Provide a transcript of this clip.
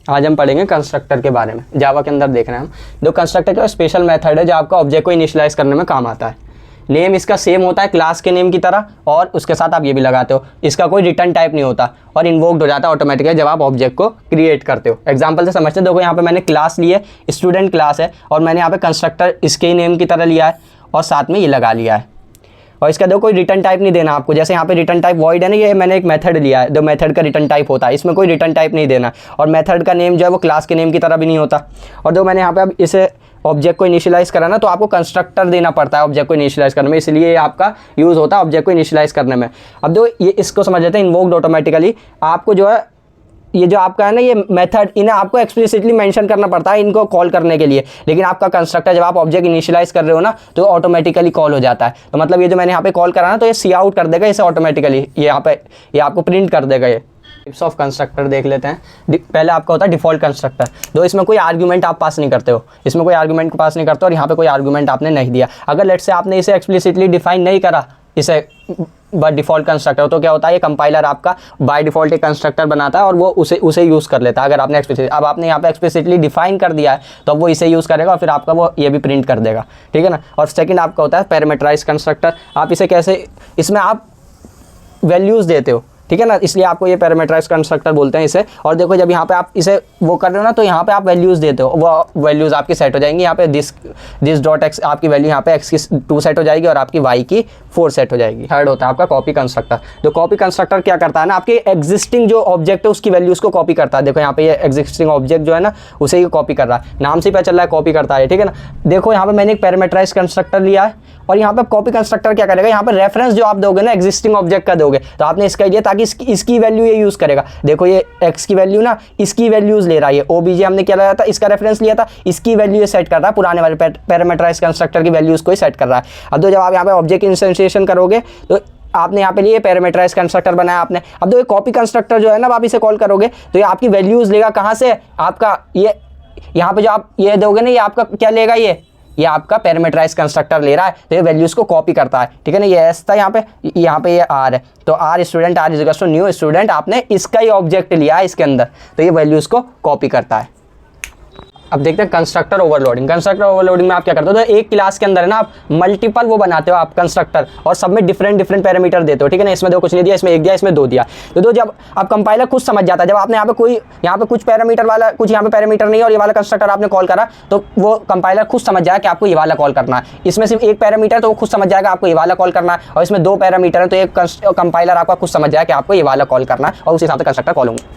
आज हम पढ़ेंगे कंस्ट्रक्टर के बारे में। जावा के अंदर देख रहे हैं हम। जो कंस्ट्रक्टर का स्पेशल मेथड है जो आपका ऑब्जेक्ट को इनिशियलाइज करने में काम आता है। नेम इसका सेम होता है क्लास के नेम की तरह, और उसके साथ आप ये भी लगाते हो, इसका कोई रिटर्न टाइप नहीं होता और इन्वोक्ड हो जाता है ऑटोमेटिकली जब आप ऑब्जेक्ट को क्रिएट करते हो। एग्जांपल से समझते हो, देखो यहाँ पे मैंने क्लास ली है, स्टूडेंट क्लास है, और मैंने यहाँ पे कंस्ट्रक्टर इसके नेम की तरह लिया है और साथ में ये लगा लिया है। और इसका देखो कोई रिटर्न टाइप नहीं देना आपको। जैसे यहाँ पे रिटर्न टाइप वॉइड है ना, ये मैंने एक मेथड लिया है, जो मेथड का रिटर्न टाइप होता है, इसमें कोई रिटर्न टाइप नहीं देना। और मेथड का नेम जो है वो क्लास के नेम की तरह भी नहीं होता। और जो मैंने यहाँ पे अब इसे ऑब्जेक्ट को इनिशियलाइज करा ना, तो आपको कंस्ट्रक्टर देना पड़ता है ऑब्जेक्ट को इनिशियलाइज करने में, इसलिए आपका यूज़ होता है ऑब्जेक्ट को इनिशियलाइज करने में। अब जो ये इसको समझ लेते हैं, इन्वोक्ड ऑटोमेटिकली। आपको जो है ये जो आपका है ना, ये मेथड इन्हें आपको एक्सप्लिसिटली मेंशन करना पड़ता है इनको कॉल करने के लिए। लेकिन आपका कंस्ट्रक्टर जब आप ऑब्जेक्ट इनिशियलाइज कर रहे हो ना, तो ऑटोमेटिकली कॉल हो जाता है। तो मतलब ये जो मैंने यहाँ पे कॉल करा ना, तो ये सी आउट कर देगा इसे ऑटोमेटिकली, ये यहाँ पे ये आपको प्रिंट कर देगा। ये टाइप्स ऑफ कंस्ट्रक्टर देख लेते हैं। पहले आपका होता है डिफॉल्ट कंस्ट्रक्टर, जो इसमें कोई आर्गुमेंट आप पास नहीं करते हो, इसमें कोई आर्गुमेंट पास नहीं करते और यहाँ पे कोई आर्गुमेंट आपने नहीं दिया। अगर लेट से आपने इसे एक्सप्लिसिटली डिफाइन नहीं करा इसे बट डिफ़ॉल्ट कंस्ट्रक्टर, तो क्या होता है, ये कंपाइलर आपका बाय डिफ़ॉल्ट एक कंस्ट्रक्टर बनाता है और वो उसे यूज़ कर लेता है। अगर आपने एक्सप्लिसिट, अब आपने यहाँ पे एक्सप्लिसिटली डिफाइन कर दिया है तो वो इसे यूज़ करेगा और फिर आपका वो ये भी प्रिंट कर देगा, ठीक है ना। और सेकंड आपका होता है पैरामीटराइज कंस्ट्रक्टर। आप इसे कैसे, इसमें आप वैल्यूज़ देते हो, ठीक है ना, इसलिए आपको ये पैरामीटराइज कंस्ट्रक्टर बोलते हैं इसे। और देखो जब यहाँ पे आप इसे वो कर रहे हो ना, तो यहाँ पे आप वैल्यूज़ देते हो, वो वैल्यूज़ आपकी सेट हो जाएंगी। यहाँ पे दिस डॉट एक्स आपकी वैल्यू यहाँ पे एक्स की 2 सेट हो जाएगी और आपकी वाई की 4 सेट हो जाएगी। थर्ड होता है आपका कॉपी कंस्ट्रक्टर। जो कॉपी कंस्ट्रक्टर क्या करता है ना, आपके एग्जिस्टिंग जो ऑब्जेक्ट है उसकी वैल्यूज़ को कॉपी करता है। देखो यहाँ पे ये एग्जिस्टिंग ऑब्जेक्ट जो है ना, उसे ही कॉपी कर रहा है, नाम से पता चल रहा है कॉपी करता है, ठीक है ना। देखो यहाँ पे मैंने एक पैरामीटराइज कंस्ट्रक्टर लिया है और यहाँ पे कॉपी कंस्ट्रक्टर क्या करेगा, यहाँ पे रेफरेंस जो आप दोगे ना एग्जिस्टिंग ऑब्जेक्ट का दोगे, तो आपने इसका लिया ताकि इसकी वैल्यू ये यूज़ करेगा। देखो ये एक्स की वैल्यू ना, इसकी वैल्यूज़ ले रहा है, ये ओबीजे हमने क्या लिया था, इसका रेफरेंस लिया था, इसकी वैल्यू ये सेट कर रहा है, पुराने वाले पैरामीटराइज कंस्ट्रक्टर की वैल्यूज़ को ही सेट कर रहा है। अब तो जब आप यहाँ पे ऑब्जेक्ट इंस्टेंशिएशन करोगे तो आपने यहाँ पे लिए पैरामीटराइज कंस्ट्रक्टर बनाया आपने। अब तो ये कॉपी कंस्ट्रक्टर जो है ना, आप इसे कॉल करोगे तो ये आपकी वैल्यूज़ लेगा कहाँ से, आपका ये यहाँ पे जो आप ये दोगे ना, ये आपका क्या लेगा, ये आपका पैरामीटराइज कंस्ट्रक्टर ले रहा है, तो ये वैल्यूज़ को कॉपी करता है, ठीक है ना। ये एस था यहाँ पे ये आर है, तो r student, r is equal to new student, आपने इसका ही ऑब्जेक्ट लिया है इसके अंदर, तो ये वैल्यूज़ को कॉपी करता है। अब देखते हैं कंस्ट्रक्टर ओवरलोडिंग। कंस्ट्रक्टर ओवरलोडिंग में आप क्या करते हो, तो एक क्लास के अंदर है ना आप मल्टीपल वो बनाते हो आप कंस्ट्रक्टर, और सब में डिफरेंट पैरामीटर देते हो, ठीक है ना। इसमें दो कुछ नहीं दिया, इसमें 1 दिया, इसमें 2 दिया, तो जब आप कंपाइलर खुद समझ जाता है, जब आपने यहाँ पे कुछ पैरामीटर वाला, कुछ यहाँ पे पैरामीटर नहीं और ये वाला कंस्ट्रक्टर आपने कॉल करा, तो वो कंपाइलर खुद समझ जाएगा कि आपको ये वाला कॉल करना है। इसमें सिर्फ एक पैरामीटर, तो वो खुद समझ जाएगा आपको ये वाला कॉल करना है, और इसमें 2 पैरामीटर है, तो एक कंपाइलर आपका खुद समझ जाएगा कि आपको ये वाला कॉल करना है, और उस हिसाब से कंस्ट्रक्टर कॉल होंगे।